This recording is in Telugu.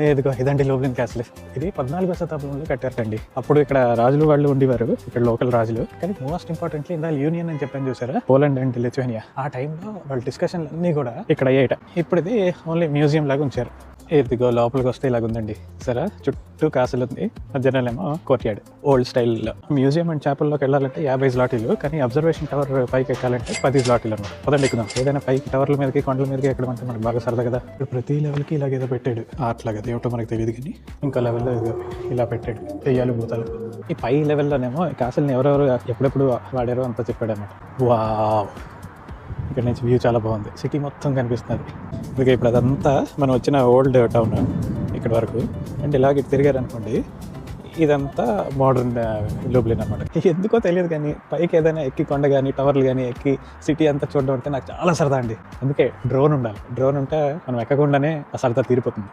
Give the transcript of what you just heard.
ఇదిగో ఇదండి లూబ్లిన్ క్యాసిల్. ఇది 14వ శతాబ్దంలో కట్టారటండి. అప్పుడు ఇక్కడ రాజులు వాళ్ళు ఉండేవారు, ఇక్కడ లోకల్ రాజులు. కానీ మోస్ట్ ఇంపార్టెంట్లీ ఇందా యూనియన్ అని చెప్పాను చూసారా, పోలాండ్ అండ్ లిథువేనియా. ఆ టైంలో వాళ్ళ డిస్కషన్లు అన్నీ కూడా ఇక్కడ అయ్యాయట. ఇప్పుడు ఇది ఓన్లీ మ్యూజియం లాగా ఉంచారు. ఇదిగో లోపలికి వస్తే ఇలాగ ఉందండి సరే, చుట్టూ కాసులు ఉంది, మధ్యలోనేమో కోర్ట్యార్డ్ ఓల్డ్ స్టైల్లో. మ్యూజియం అండ్ చేపల్లోకి వెళ్ళాలంటే 50 స్లాటీలు, కానీ అబ్జర్వేషన్ టవర్ పైకి ఎక్కాలంటే 10 స్లాటీలు అనమాట. పదండి ఎక్కుదాం. ఏదైనా పైకి టవర్ల మీదకి కొండల మీదకి ఎక్కడం అంటే మనకు బాగా సరదా కదా. ఇప్పుడు ప్రతి లెవెల్కి ఇలాగేదో పెట్టాడు ఆర్ట్ లాగా, ఏమిటో మనకు తెలియదు కానీ ఇంకో లెవెల్లో ఇలా పెట్టాడు దెయ్యాలు భూతాలు. ఈ పై లెవెల్లోనేమో కాసుల్ని ఎవరెవరు ఎప్పుడెప్పుడు వాడారో అంతా చెప్పాడు అనమాట. వావ్, ఇక్కడ నుంచి వ్యూ చాలా బాగుంది, సిటీ మొత్తం కనిపిస్తుంది. అందుకే ఇప్పుడు అదంతా మనం వచ్చిన ఓల్డ్ టౌన్ ఇక్కడ వరకు. అండ్ ఇలాగ తిరిగారు అనుకోండి, ఇదంతా మోడర్న్ లూబ్లిన్ అనమాట. ఎందుకో తెలియదు కానీ పైకి ఏదైనా ఎక్కి కొండ కానీ టవర్లు కానీ ఎక్కి సిటీ అంతా చూడడం అంటే నాకు చాలా సరదా అండి. అందుకే డ్రోన్ ఉండాలి. డ్రోన్ ఉంటే మనం ఎక్కకుండానే ఆ సరదా తీరిపోతుంది.